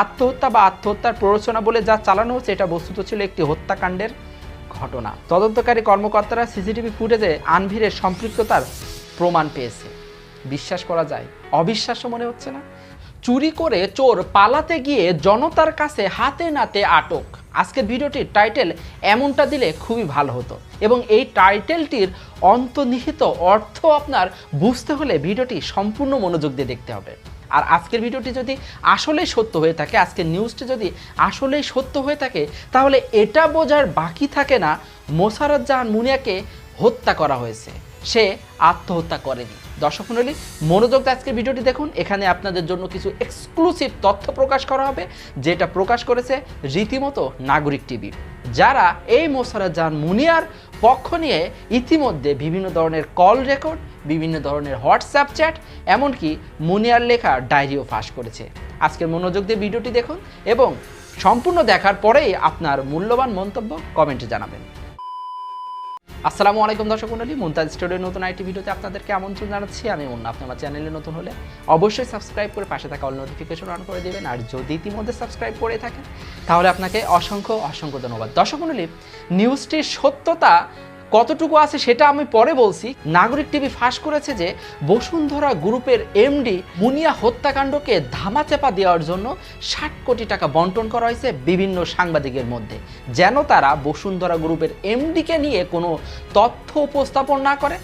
আত্মহত্যা বা আত্মহত্যার প্ররোচনা বলে যা চালানো হচ্ছে এটা বস্তুত ছিল একটি হত্যাকাণ্ডের ঘটনা। তদন্তকারী কর্মকর্তারা সিসিটিভি ফুটেজে আনভিরের সম্পৃক্ততার প্রমাণ পেয়েছে। বিশ্বাস করা যায়? অবিশ্বাস্য মনে হচ্ছে না? চুরি করে চোর পালাতে গিয়ে জনতার কাছে হাতে নাতে আটক। আজকের ভিডিওটির টাইটেল এমনটা দিলে খুবই ভালো হতো, এবং এই টাইটেলটির অন্তর্নিহিত অর্থ আপনার বুঝতে হলে ভিডিওটি সম্পূর্ণ মনোযোগ দিয়ে দেখতে হবে। আর আজকের ভিডিওটি যদি আসলেই সত্য হয়ে থাকে, আজকের নিউজটি যদি আসলেই সত্য হয়ে থাকে, তাহলে এটা বোঝার বাকি থাকে না মোশাররফ জাহান মুনিয়াকে হত্যা করা হয়েছে, সে আত্মহত্যা করেনি। দর্শক মণ্ডলী, মনোযোগ দিয়ে আজকের ভিডিওটি দেখুন। এখানে আপনাদের জন্য কিছু এক্সক্লুসিভ তথ্য প্রকাশ করা হবে, যেটা প্রকাশ করেছে রীতিমতো নাগরিক টিভি, যারা এই মোশাররফ জাহান মুনিয়ার পক্ষ নিয়ে ইতিমধ্যে বিভিন্ন ধরনের কল রেকর্ড, বিভিন্ন ধরনের হোয়াটসঅ্যাপ চ্যাট, এমনকি মুনিয়ার লেখা ডায়েরিও ফাঁস করেছে। আজকের মনোযোগ দিয়ে ভিডিওটি দেখুন এবং সম্পূর্ণ দেখার পরেই আপনার মূল্যবান মন্তব্য কমেন্টে জানাবেন। আসসালামু আলাইকুম দর্শক মণ্ডলী, মুনতাজ স্টুডিওর নতুন আইটি ভিডিওতে আপনাদেরকে আমন্ত্রণ জানাচ্ছি। আমি মুন্না। আপনি আমার চ্যানেলে নতুন হলে অবশ্যই সাবস্ক্রাইব করে পাশে থাকা অল নোটিফিকেশন অন করে দেবেন, আর যদি ইতিমধ্যে সাবস্ক্রাইব করে থাকেন তাহলে আপনাকে অসংখ্য অসংখ্য ধন্যবাদ। দর্শক মণ্ডলী, নিউজটির সত্যতা কতটুকু আছে সেটা আমি পরে বলছি। নাগরিক টিভি ফাঁস করেছে যে বসুন্ধরা গ্রুপের এমডি মুনিয়া হত্যাকাণ্ডকে ধামাচাপা দেওয়ার জন্য 60 কোটি টাকা বন্টন করা হয়েছে বিভিন্ন সাংবাদিকের মধ্যে, যেন তারা বসুন্ধরা গ্রুপের এমডিকে নিয়ে কোনো তথ্য উপস্থাপন না করে,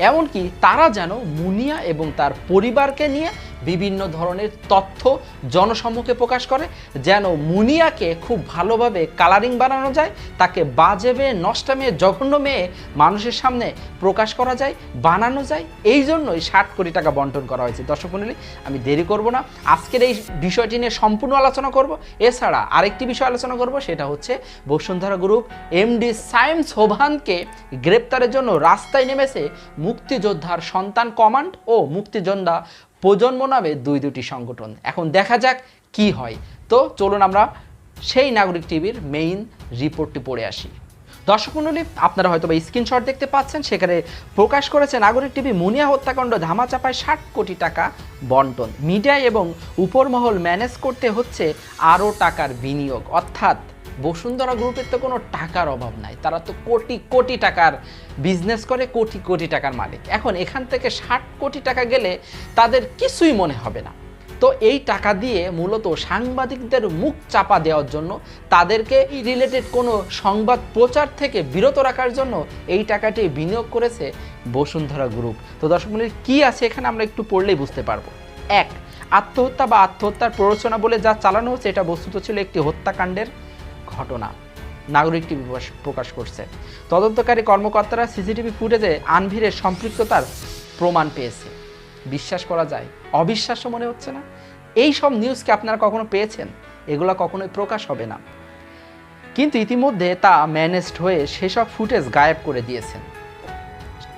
এমনকি তারা যেন মুনিয়া এবং তার পরিবারকে নিয়ে বিভিন্ন ধরনের তথ্য জনসম্মুখে প্রকাশ করে, যেন মুনিয়াকে খুব ভালোভাবে কালারিং বানানো যায়, তাকে বাজে মেয়ে, নষ্টা মেয়ে, জঘন্য মেয়ে মানুষের সামনে প্রকাশ করা যায়, বানানো যায়। এই জন্যই 60 কোটি টাকা বন্টন করা হয়েছে। দর্শক মণ্ডলী, আমি দেরি করব না, আজকের এই বিষয়টি নিয়ে সম্পূর্ণ আলোচনা করব। এছাড়া আরেকটি বিষয় আলোচনা করব, সেটা হচ্ছে বসুন্ধরা গ্রুপ এমডি সাইম সোবহানকে গ্রেপ্তারের জন্য রাস্তায় নেমেছে মুক্তিযোদ্ধার সন্তান কমান্ড ও মুক্তিযোদ্ধা প্রজন্ম নামে দুটি সংগঠন। এখন দেখা যাক কি হয়। তো চলুন আমরা সেই নাগরিক টিভির মেইন রিপোর্টটি পড়ে আসি। দর্শক মণ্ডলী, আপনারা হয়তো বা স্ক্রিনশট দেখতে পাচ্ছেন, সেখানে প্রকাশ করেছে নাগরিক টিভি মুনিয়া হত্যাকাণ্ড ধামাচাপায় 60 কোটি টাকা বন্টন। মিডিয়া এবং উপরমহল ম্যানেজ করতে হচ্ছে আরও টাকার বিনিয়োগ, অর্থাৎ বসুন্ধরা গ্রুপের তো কোনো টাকার অভাব নাই, তারা তো কোটি কোটি টাকার বিজনেস করে, কোটি কোটি টাকার মালিক। এখন এখান থেকে 60 কোটি টাকা গেলে তাদের কিছুই মনে হবে না। তো এই টাকা দিয়ে মূলত সাংবাদিকদের মুখ চাপা দেওয়ার জন্য, তাদেরকে রিলেটেড কোনো সংবাদ প্রচার থেকে বিরত রাখার জন্য এই টাকাটি বিনিয়োগ করেছে বসুন্ধরা গ্রুপ। তো দর্শক মণ্ডলী, কি আছে এখানে আমরা একটু পড়লেই বুঝতে পারবো। এক, আত্মহত্যা বা আত্মহত্যার প্ররোচনা বলে যা চালানো হচ্ছে এটা বস্তুত ছিল একটি হত্যাকাণ্ডের ঘটনা, নাগরিক টিভি প্রকাশ করছে। তদন্তকারী কর্মকর্তারা সিসিটিভি ফুটেজে আনভিরের সম্পৃক্ততার প্রমাণ পেয়েছে। বিশ্বাস করা যায়? অবিশ্বাস্য মনে হচ্ছে না? এই সব নিউজকে আপনারা কখনো পেয়েছেন? এগুলো কখনোই প্রকাশ হবে না, কিন্তু ইতিমধ্যে তা ম্যানেজড হয়ে সেসব ফুটেজ গায়েব করে দিয়েছেন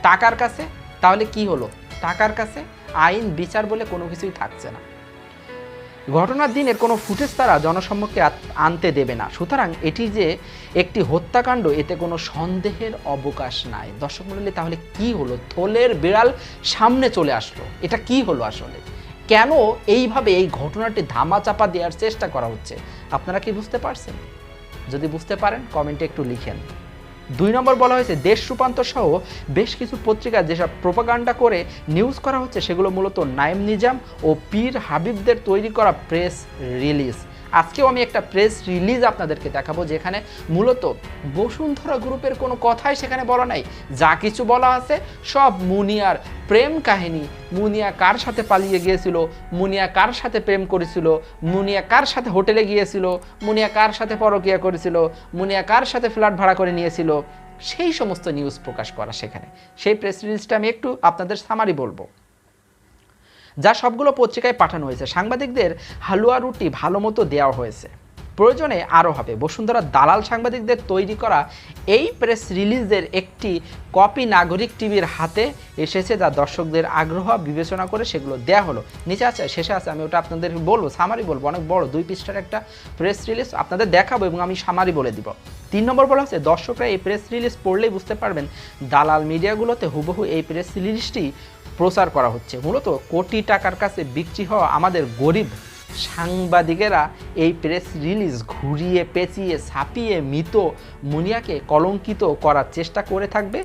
টাকার কাছে। তাহলে কি হলো? টাকার কাছে আইন বিচার বলে কোনো কিছুই থাকছে না। ঘটনার দিনের কোনো ফুটেজ তারা জনসম্মুখে আনতে দেবে না। সুতরাং এটি যে একটি হত্যাকাণ্ড, এতে কোনো সন্দেহের অবকাশ নাই। দর্শক মণ্ডলী, তাহলে কি হলো? থলের বিড়াল সামনে চলে আসলো। এটা কি হলো আসলে? কেন এইভাবে এই ঘটনাটি ধামাচাপা দেওয়ার চেষ্টা করা হচ্ছে? আপনারা কি বুঝতে পারছেন? যদি বুঝতে পারেন কমেন্টে একটু লিখেন। 2 নম্বর বলা হয়েছে দেশ রূপান্তর সহ বেশ কিছু পত্রিকায় যেসব প্রোপাগান্ডা করে নিউজ করা হচ্ছে সেগুলো মূলত নাইম নিজাম ও পীর হাবিবদের তৈরি করা প্রেস রিলিজ। আজকেও আমি একটা প্রেস রিলিজ আপনাদেরকে দেখাবো, যেখানে মূলত বসুন্ধরা গ্রুপের কোনো কথাই সেখানে বলা নাই। যা কিছু বলা আছে সব মুনিয়ার প্রেম কাহিনী। মুনিয়া কার সাথে পালিয়ে গিয়েছিল, মুনিয়া কার সাথে প্রেম করেছিল, মুনিয়া কার সাথে হোটেলে গিয়েছিল, মুনিয়া কার সাথে পরকীয়া করেছিল, মুনিয়া কার সাথে ফ্ল্যাট ভাড়া করে নিয়েছিল, সেই সমস্ত নিউজ প্রকাশ করা সেখানে। সেই প্রেস রিলিজটা আমি একটু আপনাদের সামারি বলবো, যা সবগুলো পত্রিকায় পাঠানো হয়েছে। সাংবাদিকদের হালুয়া রুটি ভালো মতো দেওয়া হয়েছে, প্রয়োজনে আরও হবে। বসুন্ধরা দালাল সাংবাদিকদের তৈরি করা এই প্রেস রিলিজের একটি কপি নাগরিক টিভির হাতে এসেছে, যা দর্শকদের আগ্রহ বিবেচনা করে সেগুলো দেয়া হলো। নিচে আছে, শেষে আছে, আমি ওটা আপনাদের বলবো, সামারি বলবো। অনেক বড় 2 পৃষ্ঠার একটা প্রেস রিলিজ আপনাদের দেখাবো এবং আমি সামারি বলে দিব। 3 নম্বর বলা হচ্ছে দর্শকরা এই প্রেস রিলিজ পড়লেই বুঝতে পারবেন দালাল মিডিয়াগুলোতে হুবহু এই প্রেস রিলিজটি প্রচার করা হচ্ছে। মূলত কোটি টাকার কাছে বিক্রি হওয়া আমাদের গরিব সাংবাদিকেরা এই প্রেস রিলিজ ঘুরিয়ে পেঁচিয়ে ছাপিয়ে মৃত মুনিয়াকে কলঙ্কিত করার চেষ্টা করে থাকবে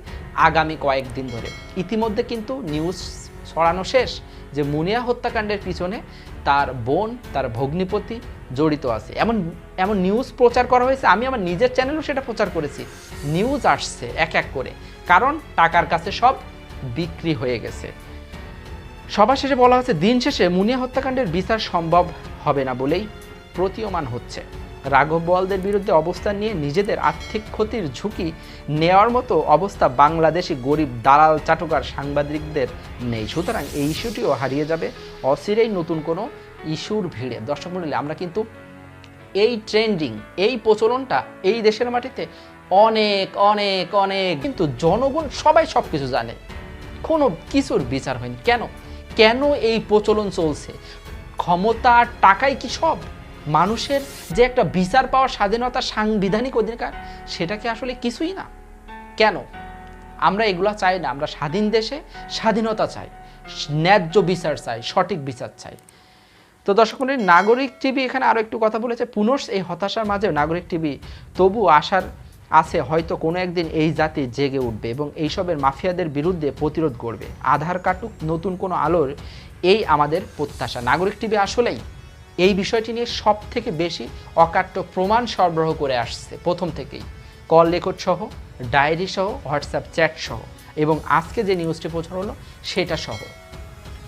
আগামী কয়েকদিন ধরে। ইতিমধ্যে কিন্তু নিউজ ছড়ানো শেষ যে মুনিয়া হত্যাকাণ্ডের পিছনে তার বোন, তার ভগ্নিপতি জড়িত আছে, এমন নিউজ প্রচার করা হয়েছে। আমি আমার নিজের চ্যানেলেও সেটা প্রচার করেছি। নিউজ আসছে এক এক করে, কারণ টাকার কাছে সব বিক্রি হয়ে গেছে। সবার শেষে বলা হচ্ছে, দিন শেষে মুনিয়া হত্যাকাণ্ডের বিচার সম্ভব হবে না বলেই প্রতীয়মান হচ্ছে। রাঘব বোয়ালদের বিরুদ্ধে অবস্থান নিয়ে নিজেদের আর্থিক ক্ষতির ঝুঁকি নেওয়ার মতো অবস্থা বাংলাদেশি গরিব দালাল চাটুকার সাংবাদিকদের নেই। সুতরাং এই ইস্যুটিও হারিয়ে যাবে অচিরেই নতুন কোনো ইস্যুর ভিড়ে। দর্শক মণ্ডলী, আমরা কিন্তু এই ট্রেন্ডিং, এই প্রচলনটা এই দেশের মাটিতে অনেক অনেক অনেক, কিন্তু জনগণ সবাই সব কিছু জানে, কোনো কিছুর বিচার হয়নি। কেন এই প্রচলন চলছে? ক্ষমতা আর টাকাই কি সব? মানুষের যে একটা বিচার পাওয়ার স্বাধীনতা, সাংবিধানিক অধিকার, সেটা কি আসলে কিছুই না? কেন আমরা এগুলা চাই না? আমরা স্বাধীন দেশে স্বাধীনতা চাই, ন্যায্য বিচার চাই, সঠিক বিচার চাই। তো দর্শক মণ্ডলী, নাগরিক টিভি এখানে আরও একটু কথা বলেছে। পুনঃ এই হতাশার মাঝেও নাগরিক টিভি তবু আশার আছে হয়তো কোনো একদিন এই জাতি জেগে উঠবে এবং এইসবের মাফিয়াদের বিরুদ্ধে প্রতিরোধ করবে। আধার কাটুক নতুন কোনো আলোর, এই আমাদের প্রত্যাশা। নাগরিক টিভি আসলেই এই বিষয়টি নিয়ে সব থেকে বেশি অকাট্য প্রমাণ সরবরাহ করে আসছে প্রথম থেকেই, কল রেকর্ড সহ, ডায়েরি সহ, হোয়াটসঅ্যাপ চ্যাট সহ, এবং আজকে যে নিউজটি প্রচার হলো সেটা সহ।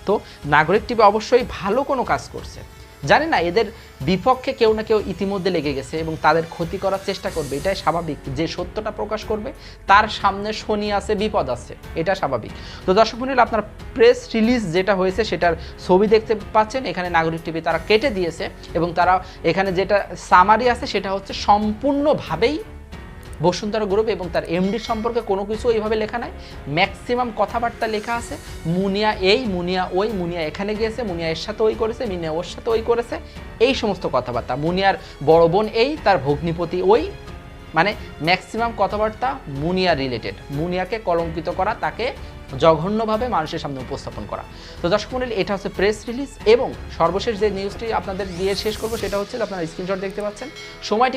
তো নাগরিক টিভি অবশ্যই ভালো কোনো কাজ করছে। জানি না, এদের বিপক্ষে কেউ না কেউ ইতিমধ্যে লেগে গেছে এবং তাদের ক্ষতি করার চেষ্টা করবে, এটাই স্বাভাবিক। যে সত্যটা প্রকাশ করবে তার সামনে শনি আছে, বিপদ আছে, এটা স্বাভাবিক। তো দর্শক মণ্ডলী, আপনার প্রেস রিলিজ যেটা হয়েছে সেটার ছবি দেখতে পাচ্ছেন এখানে নাগরিক টিভি তারা কেটে দিয়েছে, এবং তারা এখানে যেটা সামারি আছে সেটা হচ্ছে সম্পূর্ণভাবেই বসুন্ধরা গ্রুপ এবং তার এমডি সম্পর্কে কোনো কিছু এইভাবে লেখা নাই। ম্যাক্সিমাম কথাবার্তা লেখা আছে মুনিয়া এই, মুনিয়া ওই, মুনিয়া এখানে গিয়েছে, মুনিয়া এর সাথে ওই করেছে, মুনিয়া ওর সাথে ওই করেছে, এই সমস্ত কথাবার্তা। মুনিয়ার বড় বোন এই, তার ভগ্নিপতি ওই, মানে ম্যাক্সিমাম কথাবার্তা মুনিয়া রিলেটেড। মুনিয়াকে কলঙ্কিত করা, তাকে জঘন্যভাবে মানুষের সামনে উপস্থাপন করা। তো দর্শক মণ্ডলী, এটা হচ্ছে প্রেস রিলিজ। এবং সর্বশেষ যে নিউজটি আপনাদের দিয়ে শেষ করবো সেটা হচ্ছে, আপনারা স্ক্রিনশট দেখতে পাচ্ছেন, সময়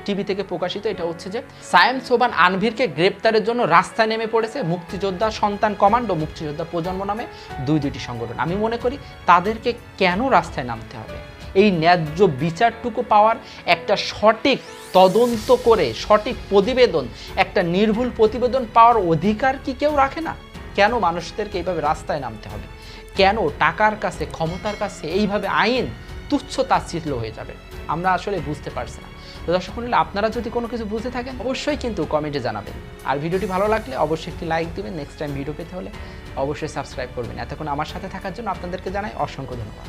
টিভি থেকে প্রকাশিত। এটা হচ্ছে যে সায়েম সোবান আনভিরকে গ্রেপ্তারের জন্য রাস্তায় নেমে পড়েছে মুক্তিযোদ্ধা সন্তান কমান্ডো, মুক্তিযোদ্ধা প্রজন্ম নামে দুটি সংগঠন। আমি মনে করি তাদেরকে কেন রাস্তায় নামতে হবে? এই ন্যায্য বিচারটুকু পাওয়ার, একটা সঠিক তদন্ত করে সঠিক প্রতিবেদন, একটা নির্ভুল প্রতিবেদন পাওয়ার অধিকার কি কেউ রাখে না? কেন মানুষদেরকে এইভাবে রাস্তায় নামতে হবে? কেন টাকার কাছে, ক্ষমতার কাছে এইভাবে আইন তুচ্ছ তাচ্ছিল্য হয়ে যাবে? আমরা আসলে বুঝতে পারছি না। তো দর্শক মণ্ডলী, আপনারা যদি কোনো কিছু বুঝে থাকেন অবশ্যই কিন্তু কমেন্টে জানাবেন। আর ভিডিওটি ভালো লাগলে অবশ্যই একটি লাইক দিবেন। নেক্সট টাইম ভিডিও পেতে হলে অবশ্যই সাবস্ক্রাইব করবেন। এতক্ষণ আমার সাথে থাকার জন্য আপনাদেরকে জানাই অসংখ্য ধন্যবাদ।